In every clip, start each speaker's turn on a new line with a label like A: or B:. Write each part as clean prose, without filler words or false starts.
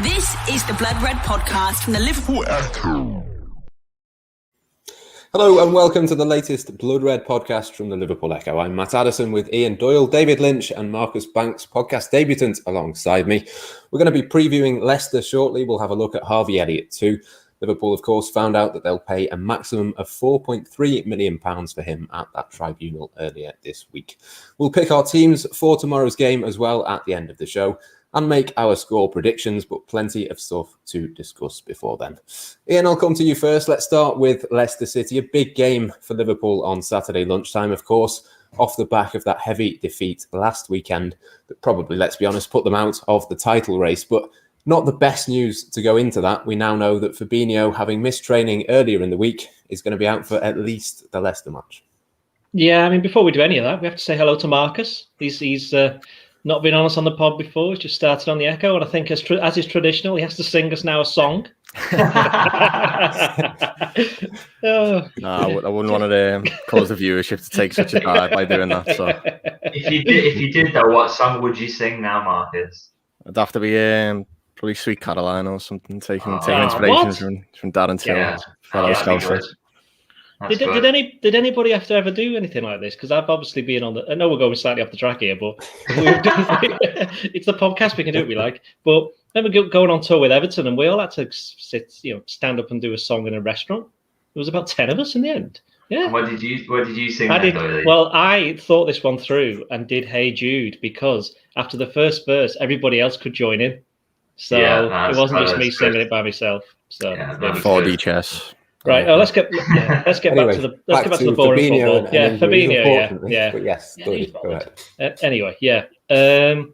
A: This is the Blood Red podcast from the Liverpool Echo.
B: Hello and welcome to the latest Blood Red podcast from the Liverpool Echo. I'm Matt Addison with Ian Doyle, David Lynch and Marcus Banks, podcast debutant alongside me. We're going to be previewing Leicester shortly. We'll have a look at Harvey Elliott too. Liverpool, of course, found out that they'll pay a maximum of £4.3 million for him at that tribunal earlier this week. We'll pick our teams for tomorrow's game as well at the end of the show and make our score predictions, but plenty of stuff to discuss before then. Ian, I'll come to you first. Let's start with Leicester City. A big game for Liverpool on Saturday lunchtime, of course, off the back of that heavy defeat last weekend that probably, let's be honest, put them out of the title race. But not the best news to go into that. We now know that Fabinho, having missed training earlier in the week, is going to be out for at least the Leicester match.
C: Yeah, I mean, before we do any of that, we have to say hello to Marcus. He's not been on us on the pod before. He's just started on the Echo, and I think as is traditional, he has to sing us now a song.
D: No, I wouldn't want to cause the viewership to take such a dive by doing that. So,
E: if you did though, what song would you sing now, Marcus?
D: It'd have to be probably Sweet Caroline or something. Taking inspiration from Dad and Till, fellow Scousers.
C: Did anybody have to ever do anything like this? Because I've obviously been on the. I know we're going slightly off the track here, but it's the podcast. We can do what we like. But then we're going on tour with Everton, and we all had to stand up and do a song in a restaurant. There was about 10 of us in the end. Yeah.
E: And what did you sing?
C: Well, I thought this one through and did "Hey Jude" because after the first verse, everybody else could join in. So it wasn't just me singing it by myself. So
D: 4D chess.
C: Right. Oh, let's get back to the boring
B: Fabinho
C: football. Fabinho. Yeah.
B: But yes, go ahead.
C: Anyway, Fabinho.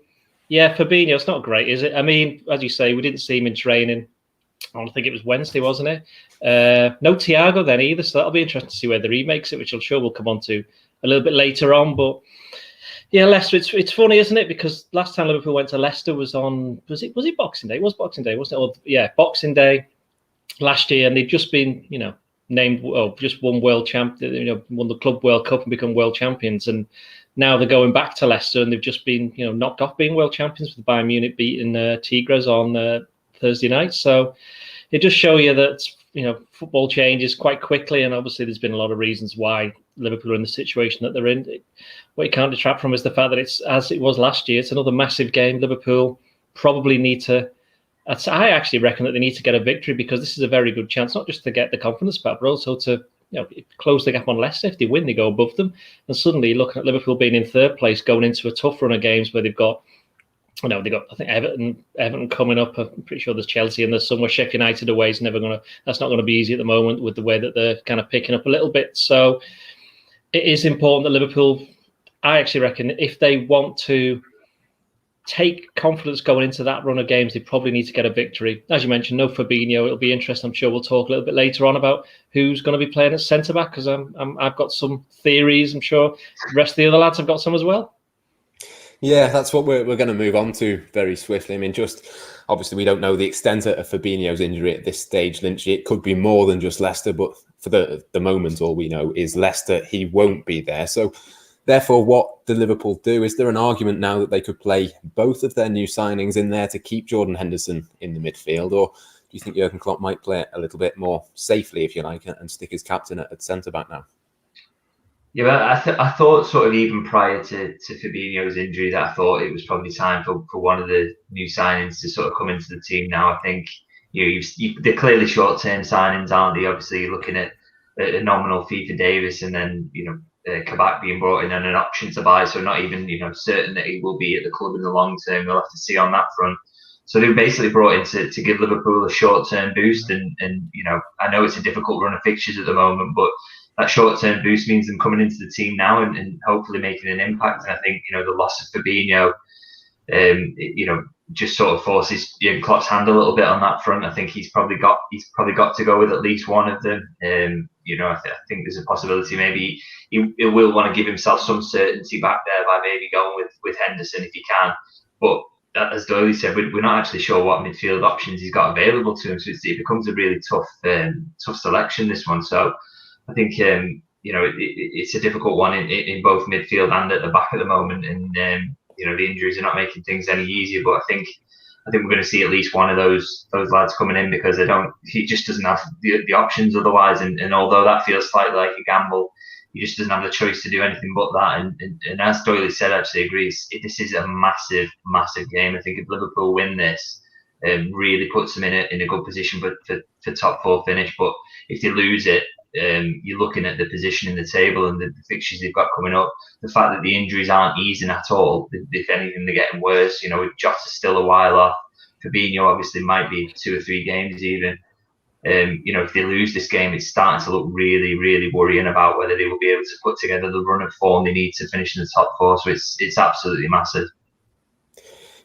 C: It's not great, is it? I mean, as you say, we didn't see him in training. I think it was Wednesday, wasn't it? No Diogo then either. So that'll be interesting to see whether he makes it, which I'm sure we'll come on to a little bit later on. But yeah, Leicester. It's funny, isn't it? Because last time Liverpool went to Leicester was it Boxing Day? It was Boxing Day, wasn't it? Or, yeah, Boxing Day. Last year, and they'd just been, named, just won won the Club World Cup and become world champions. And now they're going back to Leicester, and they've just been, knocked off being world champions with Bayern Munich beating Tigres on Thursday night. So it just shows you that, football changes quite quickly. And obviously, there's been a lot of reasons why Liverpool are in the situation that they're in. What you can't detract from is the fact that it's as it was last year. It's another massive game. Liverpool probably need to. I actually reckon that they need to get a victory because this is a very good chance, not just to get the confidence back, but also to close the gap on Leicester. If they win, they go above them. And suddenly, looking at Liverpool being in third place, going into a tough run of games where they've got, I think Everton coming up. I'm pretty sure there's Chelsea and there's somewhere Sheffield United away. That's not going to be easy at the moment with the way that they're kind of picking up a little bit. So it is important that Liverpool, I actually reckon, if they want to take confidence going into that run of games, they probably need to get a victory. As you mentioned, no Fabinho. It'll be interesting. I'm sure we'll talk a little bit later on about who's going to be playing at centre back because I've got some theories. I'm sure the rest of the other lads have got some as well.
B: Yeah, that's what we're going to move on to very swiftly. I mean, just obviously we don't know the extent of Fabinho's injury at this stage, Lynch. It could be more than just Leicester, but for the moment, all we know is Leicester. He won't be there. So therefore, what do Liverpool do? Is there an argument now that they could play both of their new signings in there to keep Jordan Henderson in the midfield? Or do you think Jurgen Klopp might play it a little bit more safely, if you like, and stick his captain at centre-back now?
E: Yeah, but I thought sort of even prior to Fabinho's injury that I thought it was probably time for one of the new signings to sort of come into the team now. I think they're clearly short-term signings, aren't they? Obviously, you're looking at a nominal fee for Davis and then, Kabak being brought in and an option to buy, so not even certain that he will be at the club in the long term. We'll have to see on that front. So they were basically brought in to give Liverpool a short-term boost, and I know it's a difficult run of fixtures at the moment, but that short-term boost means them coming into the team now and hopefully making an impact. And I think the loss of Fabinho, just sort of forces Jurgen Klopp's hand a little bit on that front. I think he's probably got to go with at least one of them. I think there's a possibility maybe he will want to give himself some certainty back there by maybe going with Henderson if he can. But as Doyle said, we're not actually sure what midfield options he's got available to him. So it becomes a really tough selection, this one. So I think it's a difficult one in both midfield and at the back at the moment. And the injuries are not making things any easier. But I think I think we're going to see at least one of those lads coming in, because he just doesn't have the options otherwise. And although that feels slightly like a gamble, he just doesn't have the choice to do anything but that. And as Doyle said, actually agrees, this is a massive, massive game. I think if Liverpool win this, really puts them in a good position for top 4 finish. But if they lose it, you're looking at the position in the table and the fixtures they've got coming up. The fact that the injuries aren't easing at all, if anything, they're getting worse. Jota's still a while off. Fabinho obviously might be 2 or 3 games even. If they lose this game, it's starting to look really, really worrying about whether they will be able to put together the run of form they need to finish in the top 4. So it's absolutely massive.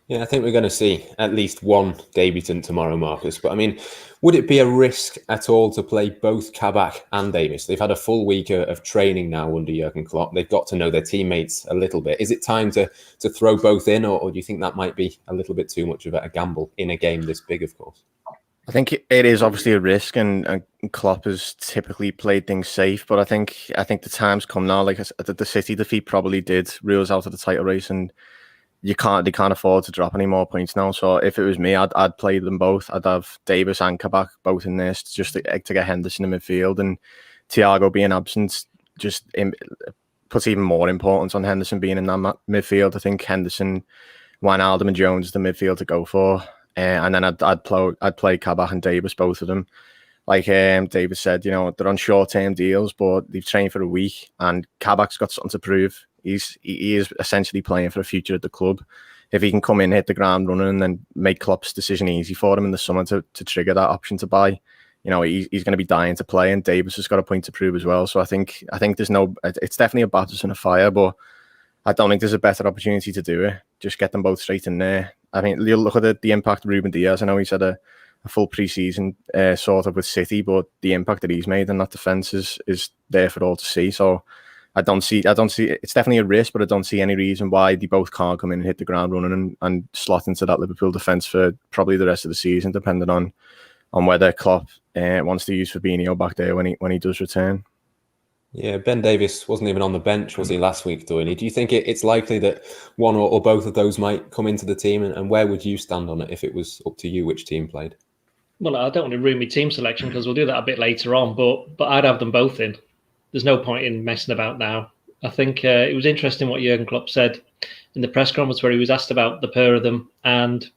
B: Yeah, I think we're going to see at least one debutant tomorrow, Marcus. But I mean, would it be a risk at all to play both Kabak and Davis? They've had a full week of training now under Jurgen Klopp. They've got to know their teammates a little bit. Is it time to throw both in, or do you think that might be a little bit too much of a gamble in a game this big, of course?
D: I think it is obviously a risk, and Klopp has typically played things safe. But I think the time's come now. Like the City defeat probably did rule us out of the title race, and they can't afford to drop any more points now. So if it was me, I'd play them both. I'd have Davis and Kabak both in this, just to get Henderson in midfield, and Thiago being absent just puts even more importance on Henderson being in that midfield. I think Henderson, Wijnaldum and Jones is the midfield to go for. And then I'd play Kabak and Davis, both of them. Like Davis said, they're on short-term deals, but they've trained for a week, and Kabak's got something to prove. He is essentially playing for a future at the club. If he can come in, hit the ground running, and then make Klopp's decision easy for him in the summer to trigger that option to buy, he's going to be dying to play, and Davis has got a point to prove as well. So I think it's definitely a baptism of fire, but I don't think there's a better opportunity to do it. Just get them both straight in there. I mean, you'll look at the impact of Ruben Diaz. I know he's had a full pre-season sort of with City, but the impact that he's made in that defence is there for all to see. So I don't see. It's definitely a risk, but I don't see any reason why they both can't come in and hit the ground running and slot into that Liverpool defence for probably the rest of the season, depending on whether Klopp wants to use Fabinho back there when he does return.
B: Yeah, Ben Davies wasn't even on the bench, was he, last week, Doyle? Do you think it's likely that one or both of those might come into the team? And where would you stand on it if it was up to you which team played?
C: Well, I don't want to ruin my team selection because we'll do that a bit later on, but I'd have them both in. There's no point in messing about now. I think it was interesting what Jurgen Klopp said in the press conference where he was asked about the pair of them, and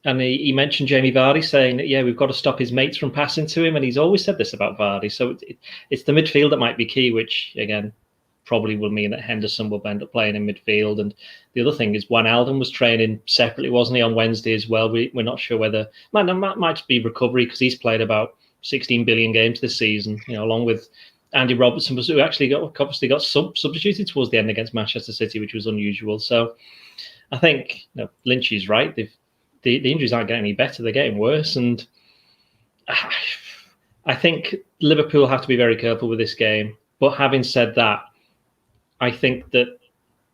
C: he mentioned Jamie Vardy, saying that, we've got to stop his mates from passing to him. And he's always said this about Vardy. So it's the midfield that might be key, which, again, probably will mean that Henderson will end up playing in midfield. And the other thing is Wijnaldum was training separately, wasn't he, on Wednesday as well? We're not sure whether... might be recovery, because he's played about 16 billion games this season, along with Andy Robertson, who actually got substituted towards the end against Manchester City, which was unusual. So I think Lynch is right. The injuries aren't getting any better; they're getting worse. And I think Liverpool have to be very careful with this game. But having said that, I think that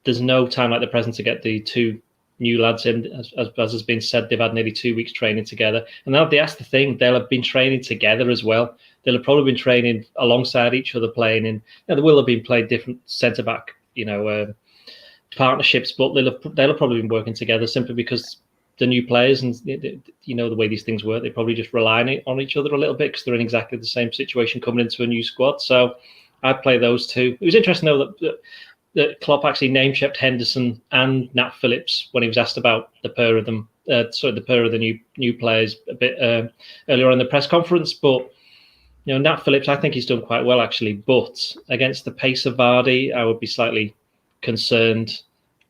C: there's no time like the present to get the two new lads in. As has been said, they've had nearly 2 weeks training together. And that's the thing; they'll have been training together as well. They'll have probably been training alongside each other, playing in. There will have been played different centre back, partnerships, but they'll have probably been working together simply because the new players and the way these things work, they probably just rely on each other a little bit because they're in exactly the same situation coming into a new squad. So I'd play those two. It was interesting though that Klopp actually name-checked Henderson and Nat Phillips when he was asked about the pair of them. The pair of the new players a bit earlier on in the press conference. But Nat Phillips, I think he's done quite well actually. But against the pace of Vardy, I would be slightly concerned.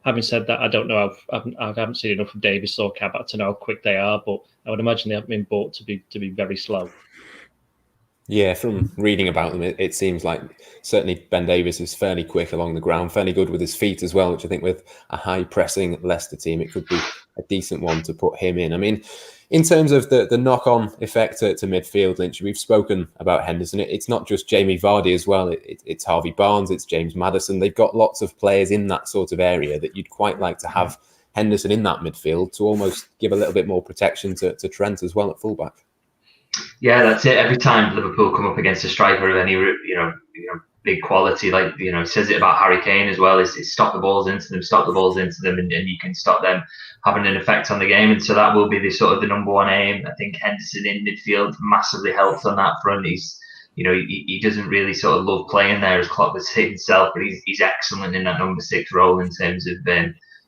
C: Having said that, I don't know. I haven't seen enough of Davis or Kabak to know how quick they are, but I would imagine they haven't been bought to be very slow.
B: Yeah, from reading about them, it seems like certainly Ben Davies is fairly quick along the ground, fairly good with his feet as well, which I think with a high-pressing Leicester team, it could be a decent one to put him in. I mean, in terms of the knock-on effect to midfield, Lynch, we've spoken about Henderson. It's not just Jamie Vardy as well. It's Harvey Barnes, it's James Maddison. They've got lots of players in that sort of area that you'd quite like to have Henderson in that midfield to almost give a little bit more protection to Trent as well at fullback.
E: Yeah, that's it. Every time Liverpool come up against a striker of any big quality. Like, he says it about Harry Kane as well, is stop the balls into them, and you can stop them having an effect on the game. And so that will be the number one aim. I think Henderson in midfield massively helps on that front. He doesn't really sort of love playing there, as Klopp would say himself, but he's excellent in that number 6 role in terms of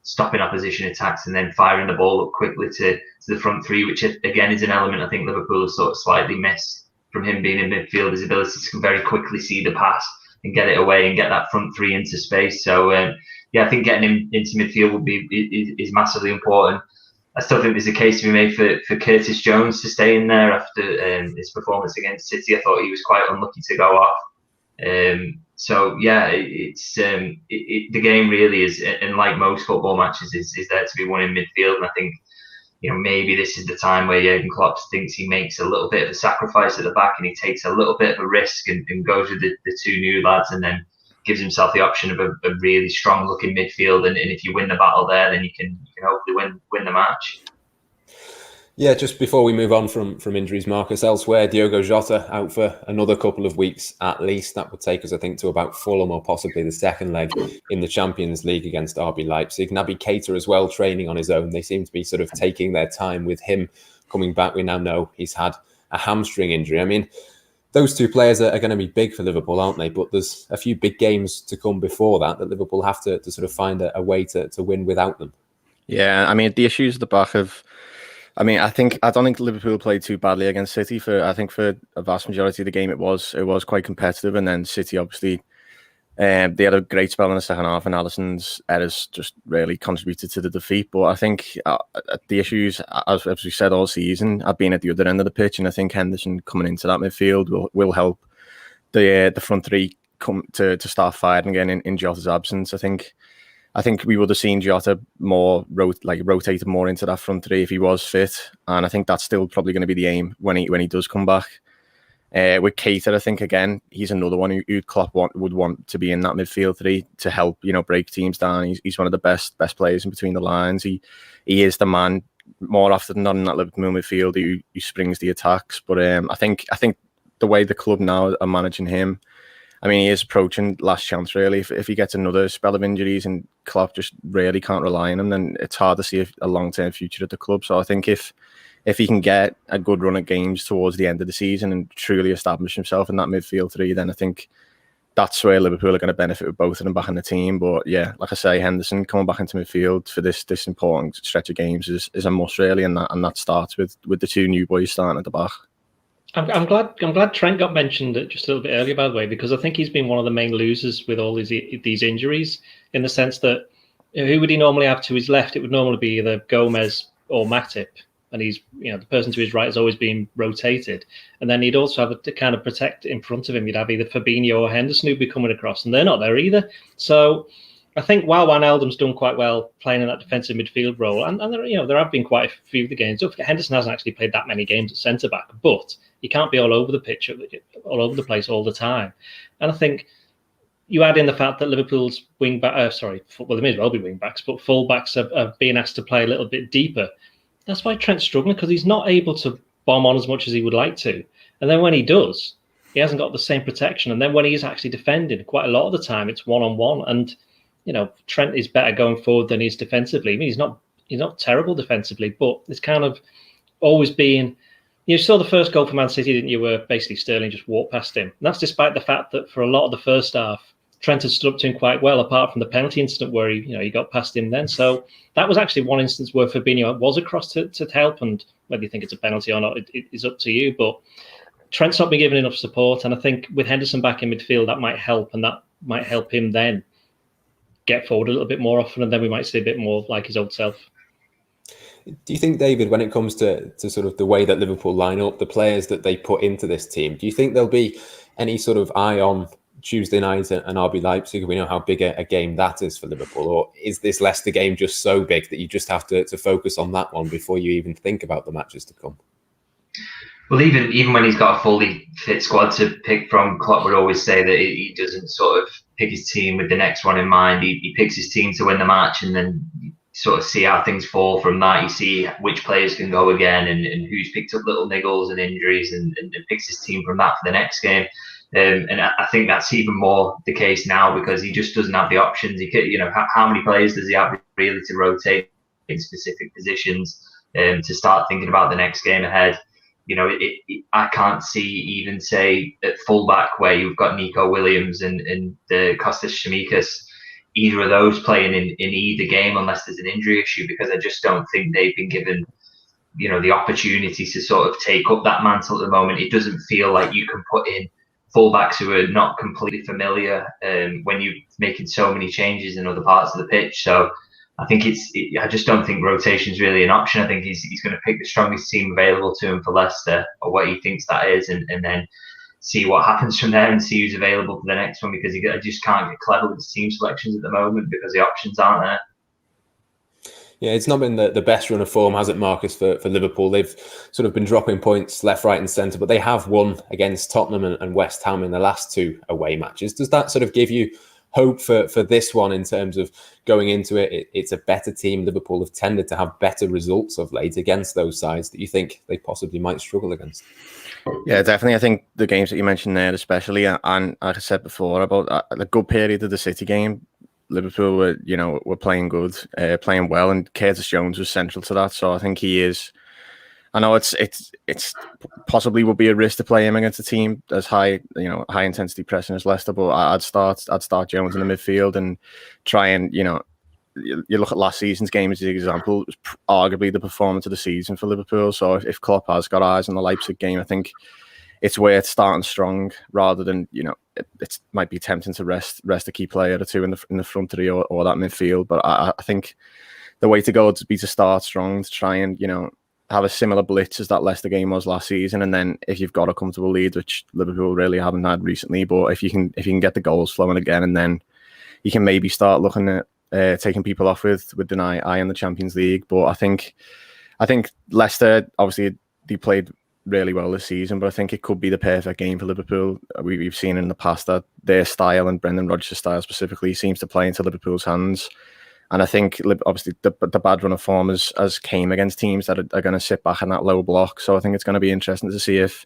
E: stopping opposition attacks and then firing the ball up quickly to the front three, which again is an element I think Liverpool have sort of slightly missed from him being in midfield, his ability to very quickly see the pass and get it away and get that front three into space. So I think getting him into midfield is massively important. I still think there's a case to be made for Curtis Jones to stay in there after his performance against City. I thought he was quite unlucky to go off. It's the game really is, and like most football matches, is there to be won in midfield. And I think maybe this is the time where Jurgen Klopp thinks he makes a little bit of a sacrifice at the back and he takes a little bit of a risk and goes with the 2 new lads, and then gives himself the option of a really strong looking midfield. And if you win the battle there, then you can hopefully win the match.
B: Yeah, just before we move on from injuries, Marcus, elsewhere, Diogo Jota out for another couple of weeks at least. That would take us, I think, to about Fulham or possibly the second leg in the Champions League against RB Leipzig. Naby Keita as well, training on his own. They seem to be sort of taking their time with him coming back. We now know he's had a hamstring injury. I mean, those 2 players are going to be big for Liverpool, aren't they? But there's a few big games to come before that Liverpool have to sort of find a way to win without them.
D: Yeah, I mean, the issues at the back of... I don't think Liverpool played too badly against City. I think for a vast majority of the game, it was quite competitive. And then City, obviously, they had a great spell in the second half, and Alisson's errors just really contributed to the defeat. But I think the issues, as we said all season, have been at the other end of the pitch. And I think Henderson coming into that midfield will help the front three come to start firing again in Jota's absence. I think we would have seen Jota more rotated more into that front three if he was fit, and I think that's still probably going to be the aim when he does come back. With Keita, I think again he's another one who Klopp would want to be in that midfield 3 to help break teams down. He's one of the best players in between the lines. He is the man more often than not in that Liverpool midfield who springs the attacks. But I think the way the club now are managing him, I mean, he is approaching last chance, really. If he gets another spell of injuries and Klopp just really can't rely on him, then it's hard to see a long-term future at the club. So I think if he can get a good run at games towards the end of the season and truly establish himself in that midfield 3, then I think that's where Liverpool are going to benefit with both of them back in the team. But yeah, like I say, Henderson coming back into midfield for this important stretch of games is a must, really, and that starts with the 2 new boys starting at the back.
C: I'm glad Trent got mentioned just a little bit earlier, by the way, because I think he's been one of the main losers with all these injuries, in the sense that who would he normally have to his left? It would normally be either Gomez or Matip, and he's the person to his right has always been rotated, and then he'd also have to kind of protect in front of him. You'd have either Fabinho or Henderson who'd be coming across, and they're not there either. So I think while Wijnaldum's done quite well playing in that defensive midfield role, and there have been quite a few of the games. Don't forget, Henderson hasn't actually played that many games at centre back, but he can't be all over the pitch, all over the place all the time. And I think you add in the fact that Liverpool's they may as well be wing backs, but full backs are being asked to play a little bit deeper. That's why Trent's struggling, because he's not able to bomb on as much as he would like to. And then when he does, he hasn't got the same protection. And then when he's actually defending, quite a lot of the time it's one-on-one. And Trent is better going forward than he is defensively. I mean, he's not terrible defensively, but it's kind of always been. You saw the first goal for Man City, didn't you, where basically Sterling just walked past him. And that's despite the fact that for a lot of the first half, Trent had stood up to him quite well, apart from the penalty incident where he got past him then. So that was actually one instance where Fabinho was across to help, and whether you think it's a penalty or not, it is up to you. But Trent's not been given enough support, and I think with Henderson back in midfield, that might help, and that might help him then get forward a little bit more often, and then we might see a bit more like his old self.
B: Do you think, David, when it comes to sort of the way that Liverpool line up, the players that they put into this team, do you think there'll be any sort of eye on Tuesday night and RB Leipzig? We know how big a game that is for Liverpool. Or is this Leicester game just so big that you just have to focus on that one before you even think about the matches to come?
E: Well, even when he's got a fully fit squad to pick from, Klopp would always say that he doesn't sort of pick his team with the next one in mind. He picks his team to win the match, and then sort of see how things fall from that. You see which players can go again and who's picked up little niggles and injuries, and picks his team from that for the next game. And I think that's even more the case now because he just doesn't have the options. He could, how many players does he have really to rotate in specific positions to start thinking about the next game ahead? I can't see even say at fullback where you've got Nico Williams and Kostas Tsimikas, either of those playing in either game unless there's an injury issue, because I just don't think they've been given the opportunity to sort of take up that mantle at the moment. It doesn't feel like you can put in fullbacks who are not completely familiar when you're making so many changes in other parts of the pitch. So I think I just don't think rotation is really an option. I think he's going to pick the strongest team available to him for Leicester, or what he thinks that is, and then see what happens from there and see who's available for the next one, because I just can't get clever with his team selections at the moment because the options aren't there.
B: Yeah, it's not been the best run of form, has it, Marcus, for Liverpool? They've sort of been dropping points left, right and centre, but they have won against Tottenham and West Ham in the last 2 away matches. Does that sort of give you hope for this one in terms of going into it? It's a better team. Liverpool have tended to have better results of late against those sides that you think they possibly might struggle against.
D: Yeah, definitely. I think the games that you mentioned there, especially, and like I said before about the good period of the City game, Liverpool were playing good, playing well, and Curtis Jones was central to that. So I think he is. I know it's possibly would be a risk to play him against a team as high intensity pressing as Leicester, but I'd start Jones in the midfield and try and you look at last season's game as an example. It was arguably the performance of the season for Liverpool. So if Klopp has got eyes on the Leipzig game, I think it's worth starting strong rather than it might be tempting to rest a key player or two in the front three or that midfield. But I think the way to go would be to start strong, to try and have a similar blitz as that Leicester game was last season, and then if you've got a comfortable lead, which Liverpool really haven't had recently, but if you can get the goals flowing again, and then you can maybe start looking at taking people off with an eye on the Champions League. But I think Leicester, obviously they played really well this season, but I think it could be the perfect game for Liverpool. We've seen in the past that their style, and Brendan Rodgers' style specifically, seems to play into Liverpool's hands. And I think obviously the bad run of form has came against teams that are going to sit back in that low block. So I think it's going to be interesting to see if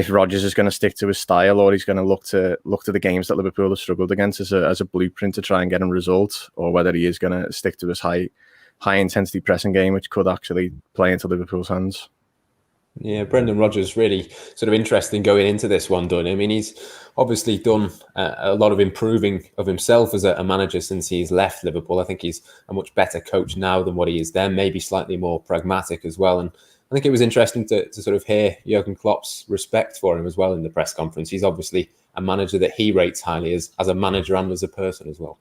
D: Rodgers is going to stick to his style, or he's going to look to the games that Liverpool have struggled against as a blueprint to try and get him results, or whether he is going to stick to his high intensity pressing game, which could actually play into Liverpool's hands.
B: Yeah, Brendan Rodgers really sort of interesting going into this one, done. I mean, he's obviously done a lot of improving of himself as a manager since he's left Liverpool. I think he's a much better coach now than what he is then, maybe slightly more pragmatic as well. And I think it was interesting to sort of hear Jurgen Klopp's respect for him as well in the press conference. He's obviously a manager that he rates highly as a manager and as a person as well.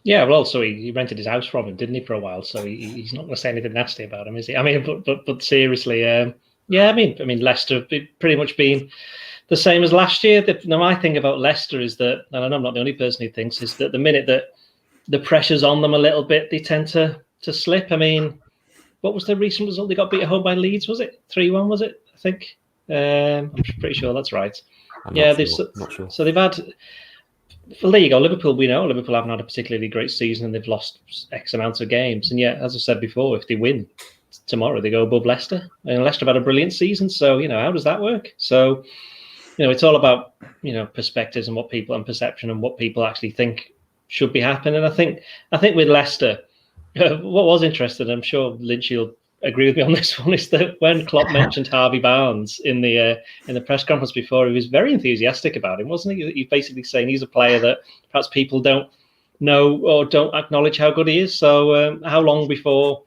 C: Yeah, well, also he rented his house from him, didn't he, for a while? So he's not going to say anything nasty about him, is he? I mean, but seriously, yeah, I mean, Leicester have pretty much been the same as last year. Now, my thing about Leicester is that, and I know I'm not the only person who thinks, is that the minute that the pressure's on them a little bit, they tend to slip. I mean, what was the recent result? They got beat at home by Leeds, was it? 3-1, was it? I think. I'm pretty sure that's right.
B: Not sure.
C: So they've had. For there you go, Liverpool, we know Liverpool haven't had a particularly great season and they've lost X amount of games. And yet, as I said before, if they win tomorrow, they go above Leicester. And Leicester have had a brilliant season. So, how does that work? So, it's all about, perspectives and what people and perception and what people actually think should be happening. I think with Leicester, what was interesting, I'm sure Lynch will agree with me on this one, is that when Klopp mentioned Harvey Barnes in the press conference before, he was very enthusiastic about him, wasn't he? He's basically saying he's a player that perhaps people don't know or don't acknowledge how good he is. So how long before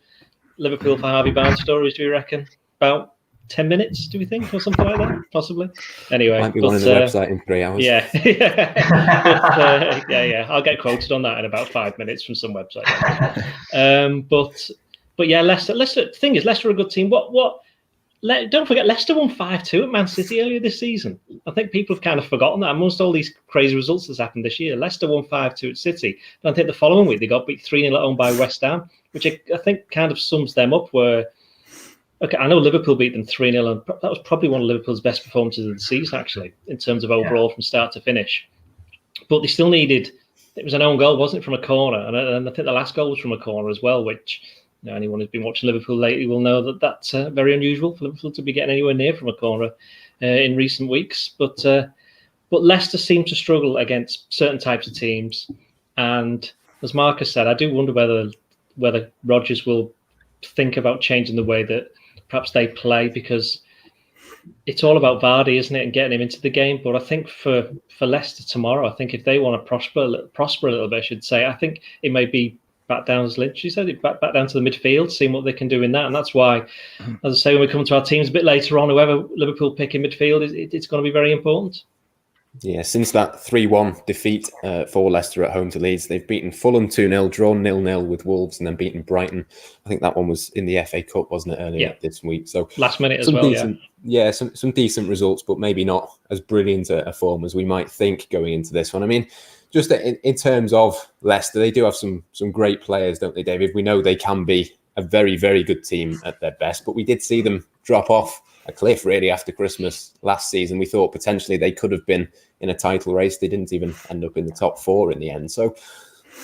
C: Liverpool for Harvey Barnes stories do you reckon? About 10 minutes, do we think, or something like that? Possibly. Anyway,
B: might be on the website in 3 hours.
C: Yeah, yeah. I'll get quoted on that in about 5 minutes from some website. But yeah, Leicester. The thing is, Leicester are a good team. Don't forget, Leicester won 5-2 at Man City earlier this season. I think people have kind of forgotten that. Amongst all these crazy results that's happened this year, Leicester won 5-2 at City. And I think the following week they got beat 3-0 at home by West Ham, which I think kind of sums them up. Okay, I know Liverpool beat them 3-0, and that was probably one of Liverpool's best performances of the season, actually, in terms of overall from start to finish. But they still needed. It was an own goal, wasn't it, from a corner? And I think the last goal was from a corner as well, which. Anyone who's been watching Liverpool lately will know that that's very unusual for Liverpool to be getting anywhere near from a corner in recent weeks. But But Leicester seem to struggle against certain types of teams. And as Marcus said, I do wonder whether Rodgers will think about changing the way that perhaps they play, because it's all about Vardy, isn't it, and getting him into the game. But I think for Leicester tomorrow, I think if they want to prosper a little bit, I should say, I think it may be back down, as Lynch said, back down to the midfield, seeing what they can do in that. And that's why, as I say, when we come to our teams a bit later on, whoever Liverpool pick in midfield, it's going to be very important.
B: Yeah, since that 3-1 defeat for Leicester at home to Leeds, they've beaten Fulham 2-0, drawn 0-0 with Wolves, and then beaten Brighton. I think that one was in the FA Cup, wasn't it, earlier this week? So
C: last minute as well,
B: decent, some decent results, but maybe not as brilliant a form as we might think going into this one. I mean, just in terms of Leicester, they do have some great players, don't they, David? We know they can be a very, very good team at their best, but we did see them drop off a cliff really after Christmas last season. We thought potentially they could have been in a title race. They didn't even end up in the top 4 in the end. So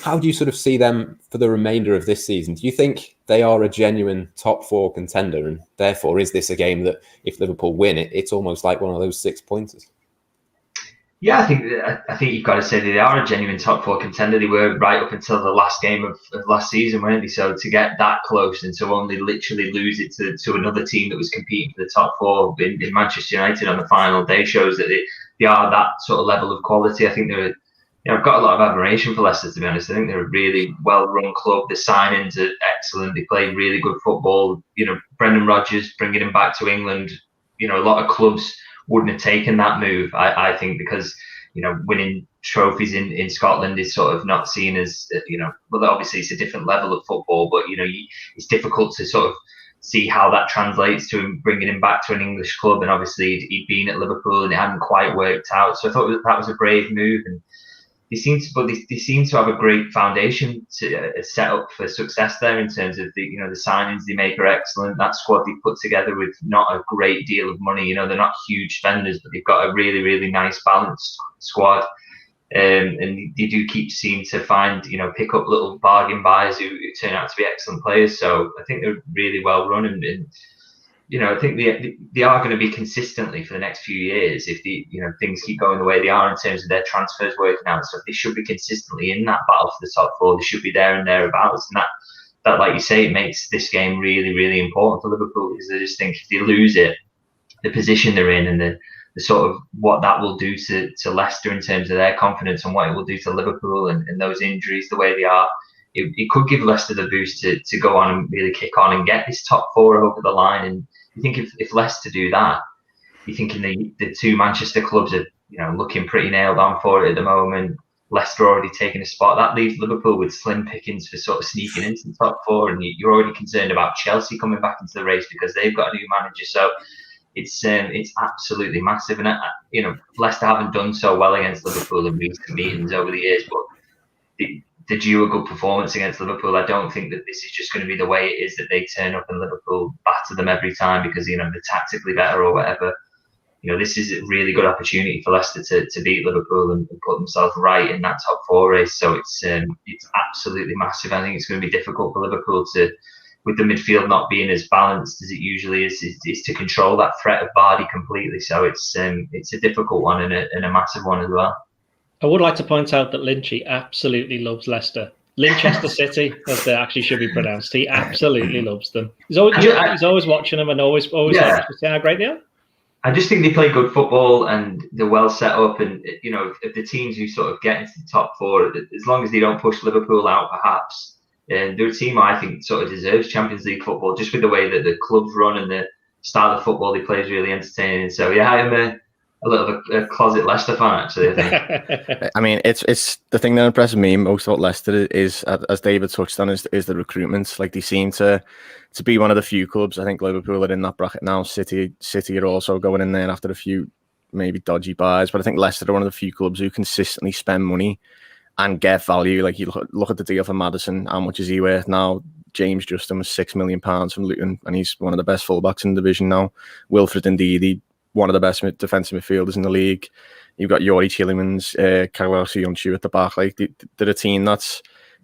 B: how do you sort of see them for the remainder of this season? Do you think they are a genuine top 4 contender? And therefore, is this a game that if Liverpool win it, it's almost like one of those 6-pointers?
E: Yeah, I think you've got to say that they are a genuine top 4 contender. They were right up until the last game of last season, weren't they? So to get that close and to only literally lose it to another team that was competing for the top 4 in Manchester United on the final day shows that they are that sort of level of quality. I think I've got a lot of admiration for Leicester, to be honest. I think they're a really well-run club. The signings are excellent. They play really good football. Brendan Rodgers bringing him back to England. A lot of clubs wouldn't have taken that move, I think, because winning trophies in Scotland is sort of not seen as well, obviously it's a different level of football, but it's difficult to sort of see how that translates to him bringing him back to an English club. And obviously he'd been at Liverpool and it hadn't quite worked out, so I thought that was a brave move. And they seem to have a great foundation to set up for success there in terms of the signings they make are excellent. That squad they put together with not a great deal of money. They're not huge spenders, but they've got a really, really nice balanced squad. And they do seem to find, pick up little bargain buys who turn out to be excellent players. So I think they're really well run, and I think they are going to be consistently for the next few years if things keep going the way they are in terms of their transfers working out and stuff. They should be consistently in that battle for the top 4. They should be there and thereabouts, and that, like you say, it makes this game really, really important for Liverpool, because I just think if they lose it, the position they're in and the sort of what that will do to Leicester in terms of their confidence and what it will do to Liverpool and those injuries the way they are. It could give Leicester the boost to go on and really kick on and get this top 4 over the line. And you think if Leicester do that, you're thinking the 2 Manchester clubs are looking pretty nailed on for it at the moment. Leicester already taking a spot. That leaves Liverpool with slim pickings for sort of sneaking into the top 4, and you're already concerned about Chelsea coming back into the race because they've got a new manager. So it's absolutely massive. And Leicester haven't done so well against Liverpool in recent meetings over the years, but the due a good performance against Liverpool. I don't think that this is just going to be the way it is, that they turn up and Liverpool batter them every time because they're tactically better or whatever. This is a really good opportunity for Leicester to beat Liverpool and put themselves right in that top 4 race. So it's absolutely massive. I think it's going to be difficult for Liverpool to, with the midfield not being as balanced as it usually is to control that threat of Vardy completely. So it's a difficult one and a massive one as well.
C: I would like to point out that Lynchy absolutely loves Leicester. Lynchester City, as they actually should be pronounced. He absolutely loves them. He's always watching them and always saying how great they are.
E: I just think they play good football and they're well set up. And if the teams who sort of get into the top 4, as long as they don't push Liverpool out, perhaps, they're a team I think sort of deserves Champions League football, just with the way that the clubs run and the style of football they play is really entertaining. So yeah, I'm a little bit a closet Leicester fan, actually, I think.
D: I mean, it's the thing that impresses me most about Leicester is, as David touched on, is the recruitment. Like, they seem to be one of the few clubs. I think Liverpool are in that bracket now. City are also going in there after a few maybe dodgy buys. But I think Leicester are one of the few clubs who consistently spend money and get value. Like, you look at the deal for Addison. How much is he worth now? James Justin was £6 million from Luton, and he's one of the best fullbacks in the division now. Wilfred Ndidi, one of the best defensive midfielders in the league. You've got Yori Tielemans, Carlos Yonchu at the back. Like, they're a team that's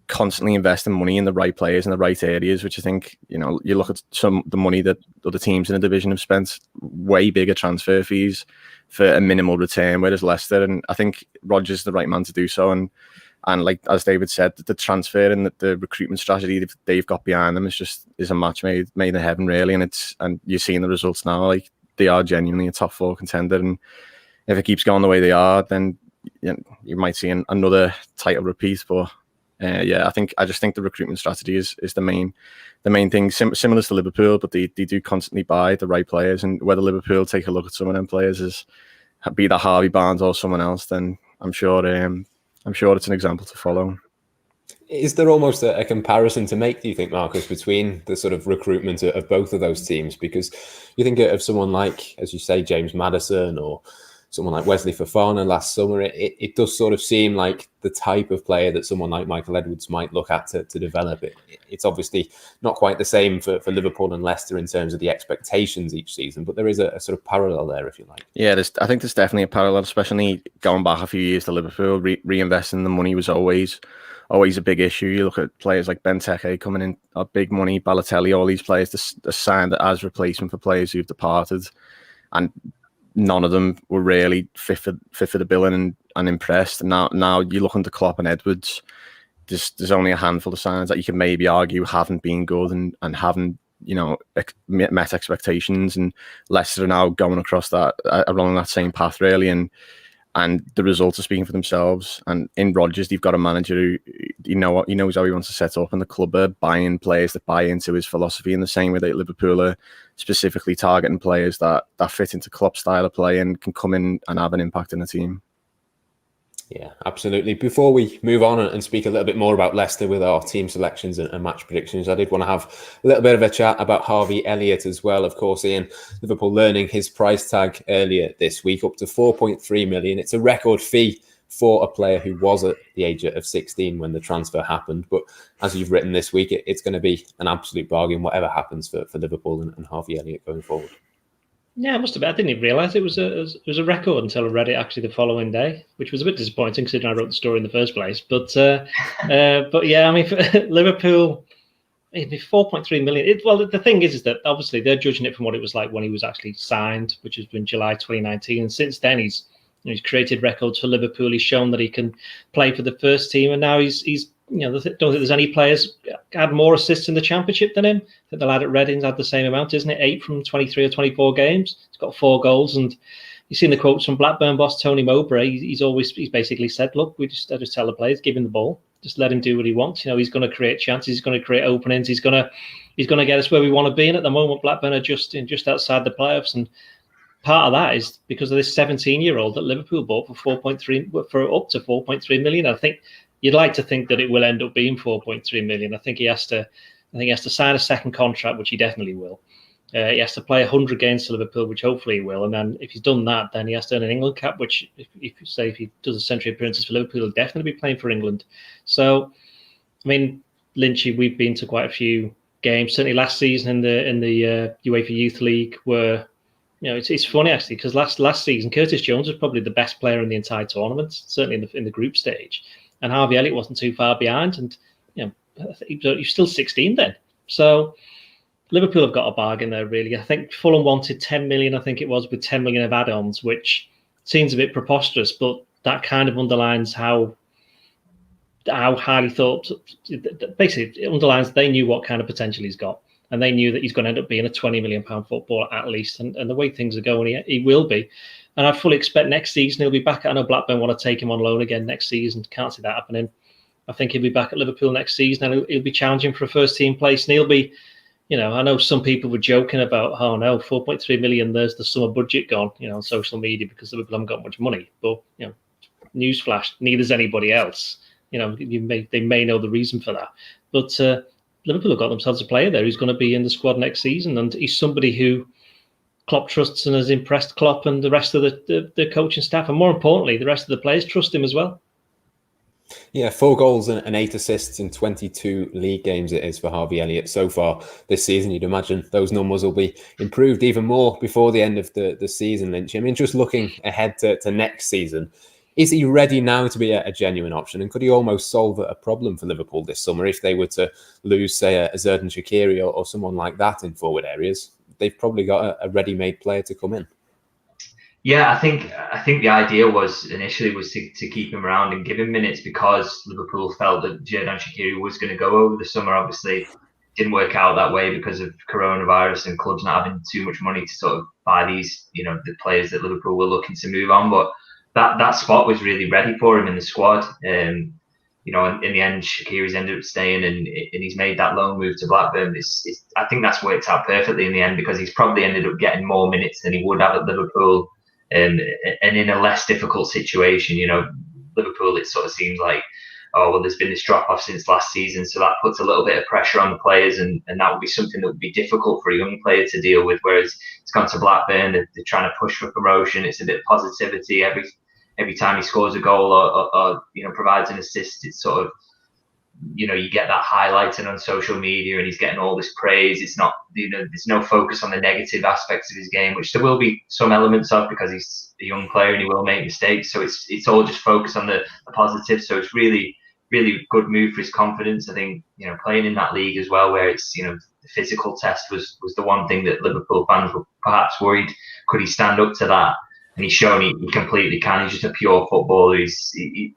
D: constantly investing money in the right players in the right areas, which I think, you look at the money that other teams in the division have spent, way bigger transfer fees for a minimal return, whereas Leicester, and I think Rodgers is the right man to do so. And like as David said, the transfer and the recruitment strategy they've got behind them is a match made in heaven, really. And you're seeing the results now. Like, they are genuinely a top 4 contender, and if it keeps going the way they are, then you might see another title repeat. But I just think the recruitment strategy is the main thing. Similar to Liverpool, but they do constantly buy the right players, and whether Liverpool take a look at some of them players, be that Harvey Barnes or someone else, then I'm sure it's an example to follow.
B: Is there almost a comparison to make, do you think, Marcus, between the sort of recruitment of both of those teams? Because you think of someone like, as you say, James Maddison, or someone like Wesley Fofana last summer, it does sort of seem like the type of player that someone like Michael Edwards might look at to develop it. It's obviously not quite the same for Liverpool and Leicester in terms of the expectations each season, but there is a sort of parallel there, if you like. Yeah,
D: I think there's definitely a parallel, especially going back a few years to Liverpool. Reinvesting the money was always a big issue. You look at players like Benteke coming in at big money, Balotelli, all these players are signed as replacement for players who've departed, and none of them were really fit for the bill and impressed. Now you look into Klopp and Edwards, there's only a handful of signs that you can maybe argue haven't been good and haven't met expectations, and Leicester are now going across that along that same path, really, and the results are speaking for themselves. And in Rodgers, they've got a manager who he knows how he wants to set up, and the club are buying players that buy into his philosophy in the same way that Liverpool are specifically targeting players that fit into Klopp's style of play and can come in and have an impact in the team.
B: Yeah, absolutely. Before we move on and speak a little bit more about Leicester with our team selections and match predictions, I did want to have a little bit of a chat about Harvey Elliott as well. Of course, Ian, Liverpool learning his price tag earlier this week, up to 4.3 million. It's a record fee for a player who was at the age of 16 when the transfer happened. But as you've written this week, it's going to be an absolute bargain, whatever happens for Liverpool and Harvey Elliott going forward.
C: Yeah, I must admit, I didn't even realise it was a record until I read it actually the following day, which was a bit disappointing considering I wrote the story in the first place. But yeah, I mean, for Liverpool, 4.3 million. Well, the thing is that obviously they're judging it from what it was like when he was actually signed, which has been July 2019, and since then he's created records for Liverpool. He's shown that he can play for the first team, and now he's don't think there's any players had more assists in the Championship than him. I think the lad at Reading's had the same amount, isn't it? 8 from 23 or 24 games. He's got 4 goals, and you've seen the quotes from Blackburn boss Tony Mowbray. He's basically said, look, I just tell the players, give him the ball, just let him do what he wants. He's going to create chances, he's going to create openings, he's going to get us where we want to be. And at the moment, Blackburn are just outside the playoffs, and part of that is because of this 17-year-old that Liverpool bought for up to 4.3 million. I think you'd like to think that it will end up being 4.3 million. I think he has to sign a second contract, which he definitely will. He has to play 100 games for Liverpool, which hopefully he will. And then if he's done that, then he has to earn an England cap, which if he does a century appearances for Liverpool, he'll definitely be playing for England. So, I mean, Lynchy, we've been to quite a few games. Certainly last season in the UEFA Youth League, where it's funny actually because last season Curtis Jones was probably the best player in the entire tournament, certainly in the group stage. And Harvey Elliott wasn't too far behind, and he's still 16 then. So Liverpool have got a bargain there, really. I think Fulham wanted 10 million, I think it was, with 10 million of add-ons, which seems a bit preposterous, but that kind of underlines how highly thought. Basically, it underlines they knew what kind of potential he's got, and they knew that he's going to end up being a £20 million footballer at least. And the way things are going, he will be. And I fully expect next season he'll be back. I know Blackburn want to take him on loan again next season. Can't see that happening. I think he'll be back at Liverpool next season, and he'll be challenging for a first team place. And he'll be, I know some people were joking about, 4.3 million, there's the summer budget gone, on social media because Liverpool haven't got much money. But, newsflash, neither's anybody else. They may know the reason for that. But Liverpool have got themselves a player there who's going to be in the squad next season, and he's somebody who Klopp trusts and has impressed Klopp and the rest of the coaching staff, and more importantly, the rest of the players trust him as well.
B: Yeah, 4 goals and 8 assists in 22 league games it is for Harvey Elliott so far this season. You'd imagine those numbers will be improved even more before the end of the season, Lynch. I mean, just looking ahead to next season, is he ready now to be a genuine option? And could he almost solve a problem for Liverpool this summer if they were to lose, say, a Xherdan Shaqiri or someone like that in forward areas? They've probably got a ready-made player to come in.
E: Yeah, I think the idea was initially to keep him around and give him minutes because Liverpool felt that Xherdan Shaqiri was going to go over the summer. Obviously, didn't work out that way because of coronavirus and clubs not having too much money to sort of buy these, the players that Liverpool were looking to move on. But that spot was really ready for him in the squad. In the end, Shaqiri's ended up staying and he's made that loan move to Blackburn. I think that's worked out perfectly in the end because he's probably ended up getting more minutes than he would have at Liverpool. And in a less difficult situation, Liverpool, it sort of seems like, oh, well, there's been this drop off since last season. So that puts a little bit of pressure on the players. And that would be something that would be difficult for a young player to deal with. Whereas it's gone to Blackburn, they're trying to push for promotion. It's a bit of positivity. Every time he scores a goal or provides an assist, it's sort of, you get that highlighted on social media and he's getting all this praise. It's not, there's no focus on the negative aspects of his game, which there will be some elements of because he's a young player and he will make mistakes. So it's all just focused on the positive. So it's really, really good move for his confidence. I think, playing in that league as well, where it's, the physical test was the one thing that Liverpool fans were perhaps worried. Could he stand up to that? And he's shown he completely can. He's just a pure footballer.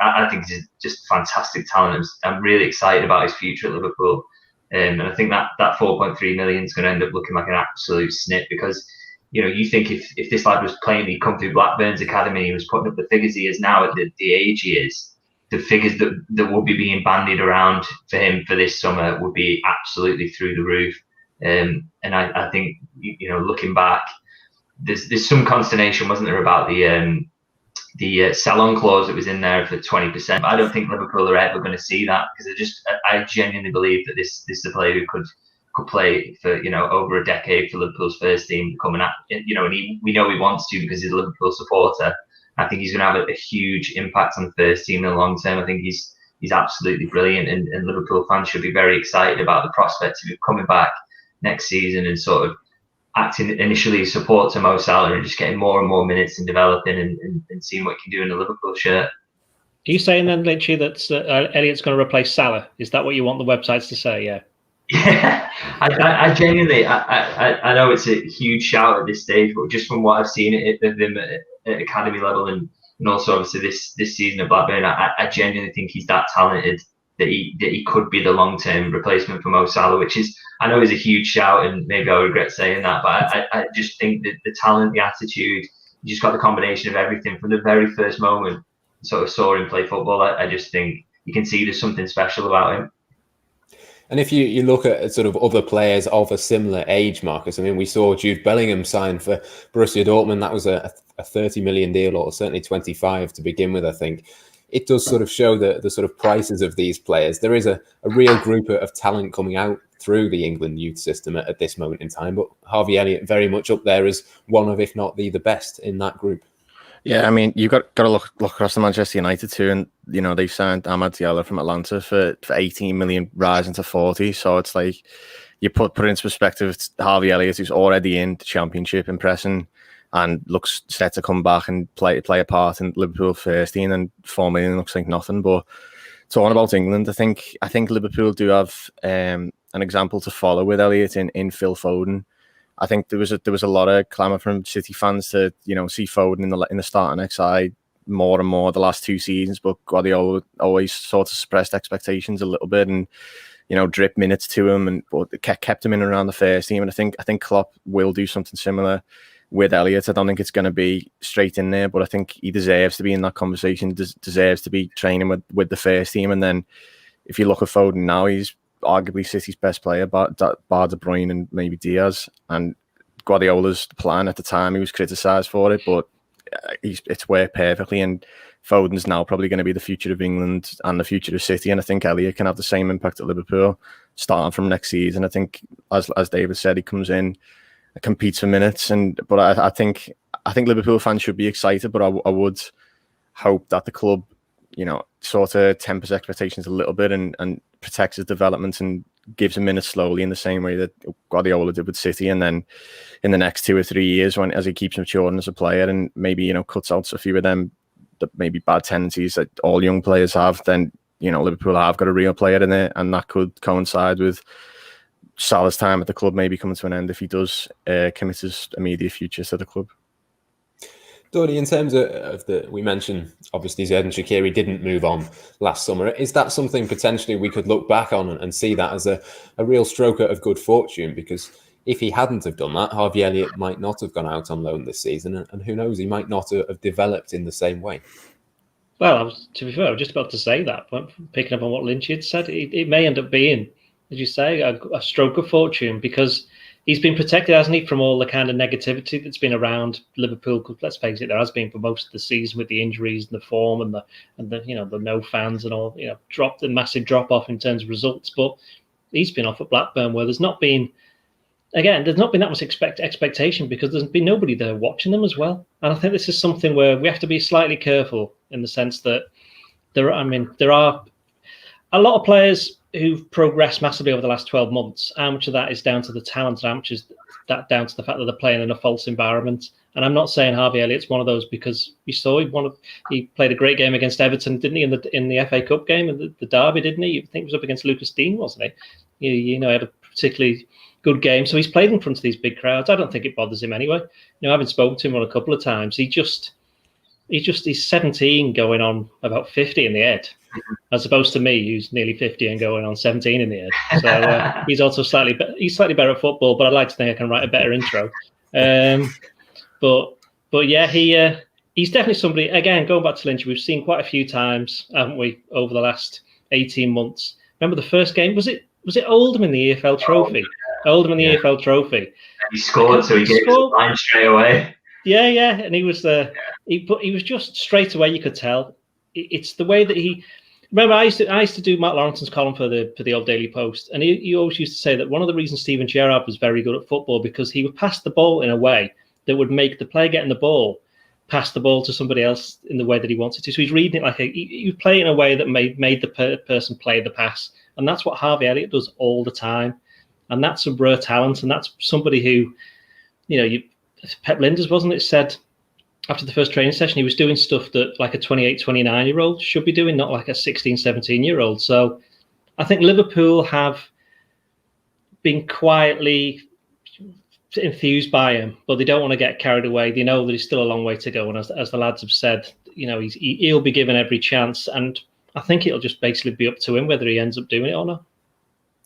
E: I think he's just fantastic talent. I'm really excited about his future at Liverpool. And I think that 4.3 million is going to end up looking like an absolute snip because, you think if this lad was playing, he'd come through Blackburn's academy, he was putting up the figures he is now at the age he is, the figures that would be being bandied around for him for this summer would be absolutely through the roof. And I think, looking back, there's some consternation, wasn't there, about the sell-on clause that was in there for 20%. But I don't think Liverpool are ever going to see that because I genuinely believe that this is a player who could play for over a decade for Liverpool's first team, coming at and we know he wants to because he's a Liverpool supporter. I think he's going to have a huge impact on the first team in the long term. I think he's absolutely brilliant, and Liverpool fans should be very excited about the prospect of him coming back next season and sort of acting initially support to Mo Salah and just getting more and more minutes and developing and seeing what he can do in the Liverpool shirt.
C: Are you saying then, Lynchy, that Elliott's going to replace Salah? Is that what you want the websites to say? Yeah.
E: Yeah, I genuinely, I know it's a huge shout at this stage, but just from what I've seen of him at academy level and also obviously this season at Blackburn, I genuinely think he's that talented that he could be the long-term replacement for Mo Salah, which is, I know is a huge shout and maybe I'll regret saying that, but I just think that the talent, the attitude, you just got the combination of everything from the very first moment. Sort of saw him play football. I just think you can see there's something special about him.
B: And if you look at sort of other players of a similar age, Marcus, I mean, we saw Jude Bellingham sign for Borussia Dortmund. That was a 30 million deal, or certainly 25 to begin with, I think. It does sort of show the sort of prices of these players. There is a real group of talent coming out through the England youth system at this moment in time. But Harvey Elliott very much up there as one of, if not the best in that group.
D: Yeah, I mean, you got to look across the Manchester United too, and they've signed Amad Diallo from Atlanta for 18 million, rising to 40. So it's like you put it into perspective. It's Harvey Elliott, who's already in the Championship, impressing, and looks set to come back and play a part in Liverpool first team, and 4 million looks like nothing. But talking about England, I think Liverpool do have an example to follow with Elliott in Phil Foden. I think there was a lot of clamour from City fans to see Foden in the starting side more and more the last 2 seasons, but Guardiola always sort of suppressed expectations a little bit and drip minutes to him but kept him in and around the first team. And I think Klopp will do something similar with Elliott. I don't think it's going to be straight in there, but I think he deserves to be in that conversation. Deserves to be training with the first team. And then if you look at Foden now, he's arguably City's best player, bar De Bruyne and maybe Diaz. And Guardiola's plan at the time, he was criticised for it, but it's worked perfectly. And Foden's now probably going to be the future of England and the future of City. And I think Elliott can have the same impact at Liverpool starting from next season. I think, as David said, he comes in, competes for minutes. But I think Liverpool fans should be excited, but I would hope that the club, sort of tempers expectations a little bit and protects his development and gives him minutes slowly in the same way that Guardiola did with City. And then in the next 2 or 3 years, as he keeps maturing as a player and maybe, cuts out a few of them, the maybe bad tendencies that all young players have, then, Liverpool have got a real player in there, and that could coincide with Salah's time at the club maybe coming to an end if he does commit his immediate future to the club.
B: Dory, in terms of we mentioned obviously Xherdan Shaqiri didn't move on last summer. Is that something potentially we could look back on and see that as a real stroke of good fortune? Because if he hadn't have done that, Harvey Elliott might not have gone out on loan this season, and who knows, he might not have developed in the same way.
C: Well, to be fair, I was just about to say that, but picking up on what Lynch had said, it may end up being, as you say, a stroke of fortune, because he's been protected, hasn't he, from all the kind of negativity that's been around Liverpool. Because let's face it, there has been for most of the season with the injuries and the form and the the no fans and all, the massive drop off in terms of results. But he's been off at Blackburn, where there's not been that much expectation, because there's been nobody there watching them as well. And I think this is something where we have to be slightly careful, in the sense that there are a lot of players who've progressed massively over the last 12 months. How much of that is down to the talent, and how much is that down to the fact that they're playing in a false environment? And I'm not saying Harvey Elliott's one of those, because we saw he played a great game against Everton, didn't he, in the FA Cup game and the derby, didn't he? I think it was up against Lucas Dean, wasn't he? He had a particularly good game. So he's played in front of these big crowds. I don't think it bothers him anyway. Having spoken to him on a couple of times, he's 17 going on about 50 in the head, as opposed to me, who's nearly 50 and going on 17 in the head. So he's also slightly better at football, but I'd like to think I can write a better intro. But yeah, he's definitely somebody. Again, going back to Lynch, we've seen quite a few times, haven't we, over the last 18 months? Remember the first game? Was it Oldham in the EFL Trophy? Oldham in the EFL Trophy.
E: He scored, so he gave us the line straight away.
C: Yeah, and he was he was just straight away. You could tell. It's the way that he. Remember, I used to do Matt Lawrence's column for the Old Daily Post, and he always used to say that one of the reasons Steven Gerrard was very good at football, because he would pass the ball in a way that would make the player getting the ball pass the ball to somebody else in the way that he wanted to. So he's reading it like he was playing in a way that made the person play the pass, and that's what Harvey Elliott does all the time, and that's a rare talent, and that's somebody who, Pep Linders, wasn't it, said after the first training session, he was doing stuff that like a 28, 29-year-old should be doing, not like a 16, 17-year-old. So I think Liverpool have been quietly enthused by him, but they don't want to get carried away. They know that he's still a long way to go. And as the lads have said, he'll be given every chance. And I think it'll just basically be up to him whether he ends up doing it or not.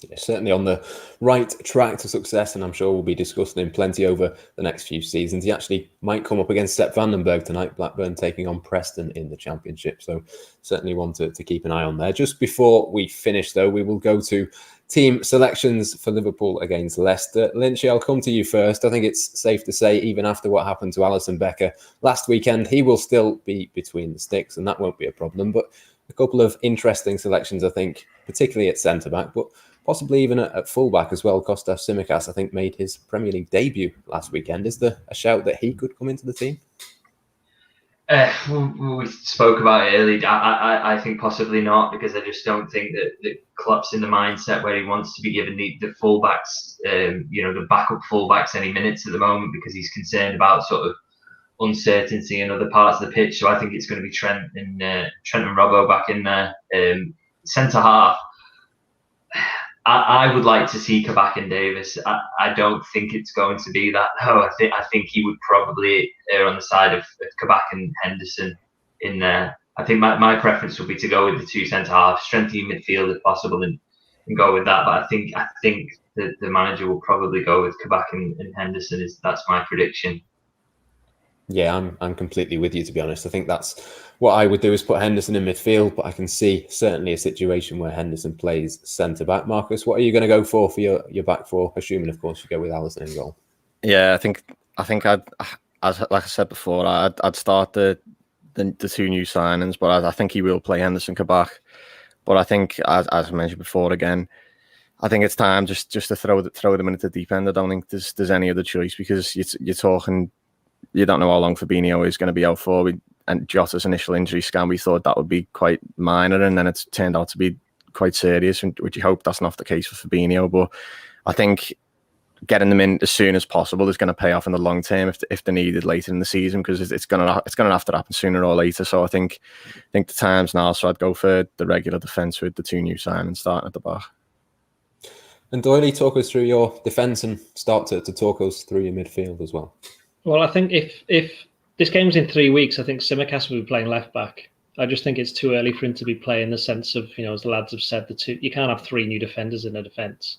B: Yeah, certainly on the right track to success, and I'm sure we'll be discussing him plenty over the next few seasons. He actually might come up against Sepp Vandenberg tonight, Blackburn taking on Preston in the Championship, so certainly one to keep an eye on there. Just before we finish, though, we will go to team selections for Liverpool against Leicester. Lynch, I'll come to you first. I think it's safe to say, even after what happened to Alisson Becker last weekend, he will still be between the sticks, and that won't be a problem. But a couple of interesting selections, I think, particularly at centre-back, but possibly even at fullback as well. Kostas Tsimikas, I think, made his Premier League debut last weekend. Is there a shout that he could come into the team?
E: We spoke about it earlier. I think possibly not, because I just don't think that Klopp's in the mindset where he wants to be given the fullbacks, the backup fullbacks any minutes at the moment, because he's concerned about sort of uncertainty in other parts of the pitch. So I think it's going to be Trent and Robbo back in there. Centre half, I would like to see Kabak and Davis. I don't think it's going to be that. No, I think he would probably err on the side of Kabak and Henderson in there. I think my preference would be to go with the two centre halves, strengthen midfield if possible, and go with that. But I think the manager will probably go with Kabak and Henderson. That's my prediction.
B: Yeah, I'm completely with you, to be honest. I think that's what I would do, is put Henderson in midfield, but I can see certainly a situation where Henderson plays centre-back. Marcus, what are you going to go for your back four, assuming, of course, you go with Alisson in goal?
D: Yeah, I think like I said before, I'd start the two new signings, but I think he will play Henderson Kabak. But I think, as I mentioned before, again, I think it's time just to throw them into the deep end. I don't think there's any other choice, because you're talking. You don't know how long Fabinho is going to be out for. And Jota's initial injury scan, we thought that would be quite minor, and then it's turned out to be quite serious. And would you hope that's not the case for Fabinho? But I think getting them in as soon as possible is going to pay off in the long term if they're needed later in the season, because it's going to have to happen sooner or later. So I think the time's now. So I'd go for the regular defence with the two new signings starting at the back.
B: And Doyle, talk us through your defence and start to talk us through your midfield as well.
C: Well, I think if this game was in 3 weeks. I think Simicast will be playing left back. I just think it's too early for him to be playing in the sense of, as the lads have said, you can't have 3 new defenders in a defence.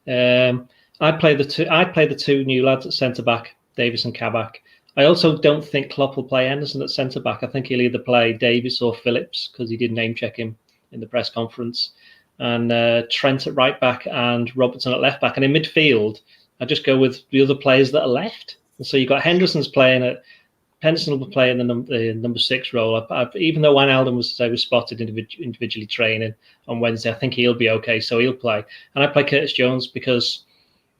C: I'd play the two new lads at centre back, Davies and Kabak. I also don't think Klopp will play Henderson at centre back. I think he'll either play Davies or Phillips, because he did name check him in the press conference, and Trent at right back and Robertson at left back. And in midfield, I just go with the other players that are left. And so you've got Henderson will be playing the number 6 role. Even though Wijnaldum was spotted individually training on Wednesday, I think he'll be okay, so he'll play. And I play Curtis Jones because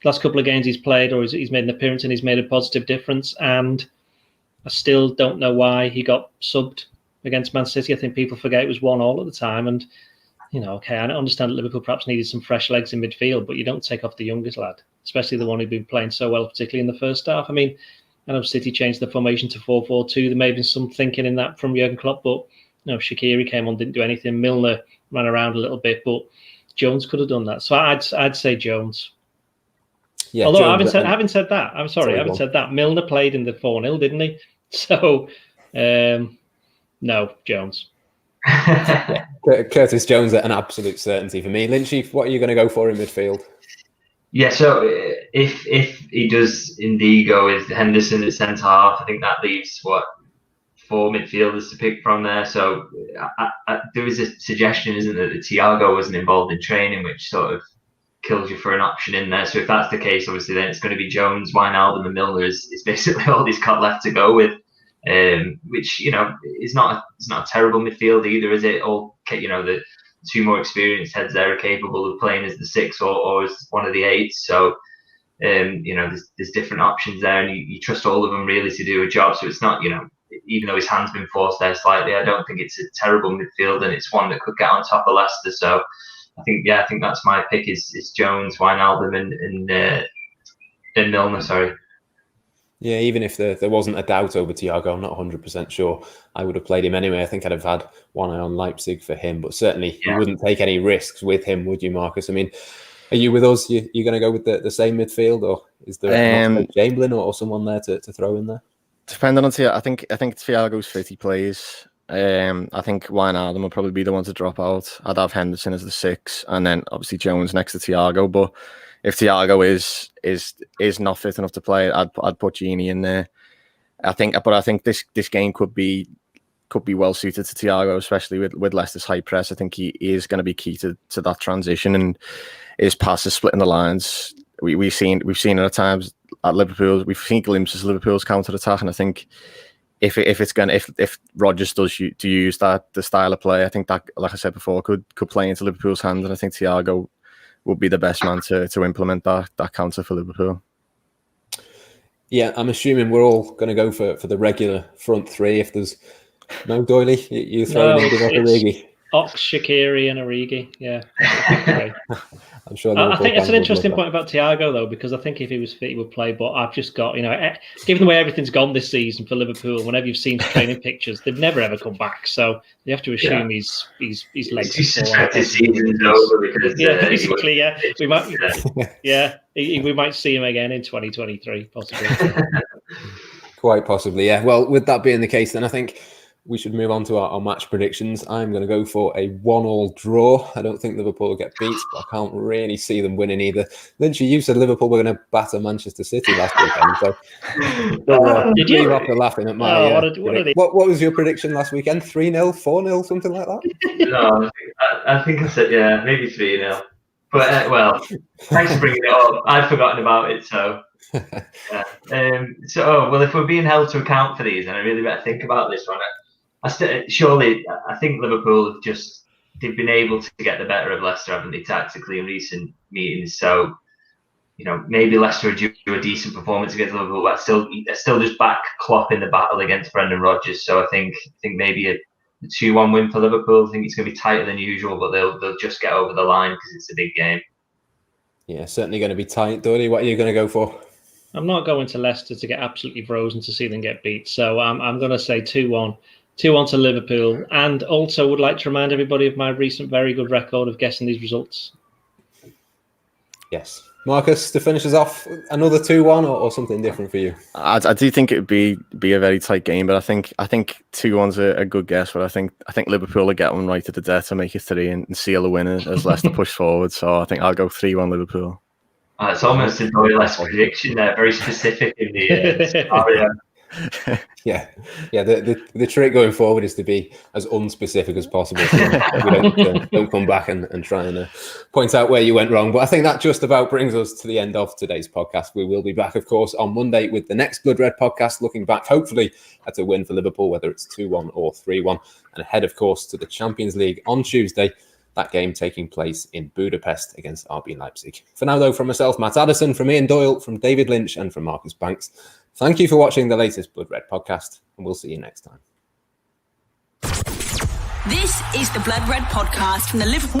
C: the last couple of games he's played, or he's made an appearance and he's made a positive difference. And I still don't know why he got subbed against Man City. I think people forget it was 1-1 at the time. And, okay, I understand that Liverpool perhaps needed some fresh legs in midfield, but you don't take off the youngest lad, especially the one who'd been playing so well, particularly in the first half. I mean, I know City changed the formation to 4-4-2. There may have been some thinking in that from Jurgen Klopp, but Shaqiri came on, didn't do anything. Milner ran around a little bit, but Jones could have done that. So I'd say Jones. Yeah. Although Jones, having said that, I'm sorry, I haven't said that. Milner played in the 4-0, didn't he? So no, Jones.
B: Curtis Jones at an absolute certainty for me. Lynchy, what are you going to go for in midfield?
E: Yeah, so if he does indeed go with Henderson at centre half, I think that leaves 4 midfielders to pick from there. So there is a suggestion, isn't there, that Thiago wasn't involved in training, which sort of kills you for an option in there. So if that's the case, obviously then it's going to be Jones, Wijnaldum and Milner is basically all he's got left to go with. Which is not a terrible midfield either, is it? Or the 2 more experienced heads there are capable of playing as the 6 or as one of the 8s. So there's different options there, and you trust all of them really to do a job. So it's not even though his hand's been forced there slightly, I don't think it's a terrible midfield, and it's one that could get on top of Leicester. So I think that's my pick is Jones, Wijnaldum and Milner. Sorry.
B: Yeah, even if there wasn't a doubt over Thiago, I'm not 100% sure I would have played him anyway. I think I'd have had one eye on Leipzig for him, but certainly you wouldn't take any risks with him, would you, Marcus? I mean, are you with us? You going to go with the same midfield, or is there Chamberlain or someone there to throw in there?
D: Depending on Thiago, I think Thiago's fit, he plays. I think Wijnaldum will probably be the one to drop out. I'd have Henderson as the 6, and then obviously Jones next to Thiago. But if Thiago is not fit enough to play, I'd put Gini in there. I think this game could be well suited to Thiago, especially with Leicester's high press. I think he is going to be key to that transition, and his passes splitting the lines. We've seen it at times at Liverpool. We've seen glimpses of Liverpool's counter attack, and I think if Rodgers does use the style of play, I think that, like I said before, could play into Liverpool's hand, and I think Thiago would be the best man to implement that counter for Liverpool.
B: Yeah, I'm assuming we're all going to go for the regular front 3. If there's no Doyle, you throwing in Origi.
C: Ox, Shaqiri and Origi, yeah.
B: I'm sure.
C: I think that's an interesting point about Thiago, though, because I think if he was fit, he would play. But I've just got, given the way everything's gone this season for Liverpool, whenever you've seen training pictures, they've never ever come back. So you have to assume his legs.
E: His season's over because
C: basically, yeah, we might, we might see him again in 2023, possibly.
B: Quite possibly, yeah. Well, with that being the case, then I think we should move on to our match predictions. I'm going to go for a 1-1 draw. I don't think Liverpool will get beat, but I can't really see them winning either. Lynchy, you said Liverpool were going to batter Manchester City last weekend, so
C: did you?
B: After laughing at my what was your prediction last weekend? 3-0, 4-0, something like that?
E: No, I think I said maybe 3-0. But well, thanks for bringing it up. I'd forgotten about it, so. Well, if we're being held to account for these, then I really better think about this one. I think Liverpool have they've been able to get the better of Leicester, haven't they, tactically in recent meetings. So, maybe Leicester do a decent performance against Liverpool, but they're still just back Klopp in the battle against Brendan Rodgers. So I think maybe a 2-1 win for Liverpool. I think it's going to be tighter than usual, but they'll just get over the line because it's a big game. Yeah,
B: certainly going to be tight. Doyle, what are you going to go for?
C: I'm not going to Leicester to get absolutely frozen to see them get beat. So I'm going to say 2-1. 2-1 to Liverpool, and also would like to remind everybody of my recent very good record of guessing these results.
B: Yes. Marcus, to finish us off, another 2-1 or something different for you?
D: I do think it would be a very tight game, but I think 2-1's a good guess. But I think Liverpool will get one right at the death to make it 3 and seal a winner as Leicester push forward. So I think I'll go 3-1 Liverpool.
E: It's almost a Doyle-esque prediction there, very specific in the scenario.
B: Yeah. The trick going forward is to be as unspecific as possible, so we don't come back and try and point out where you went wrong. But I think that just about brings us to the end of today's podcast. We will be back, of course, on Monday with the next Blood Red podcast, looking back, hopefully, at a win for Liverpool, whether it's 2-1 or 3-1, and ahead, of course, to the Champions League on Tuesday. That game taking place in Budapest against RB Leipzig. For now, though, from myself, Matt Addison, from Ian Doyle, from David Lynch, and from Marcus Banks, thank you for watching the latest Blood Red podcast, and we'll see you next time.
A: This is the Blood Red podcast from the Liverpool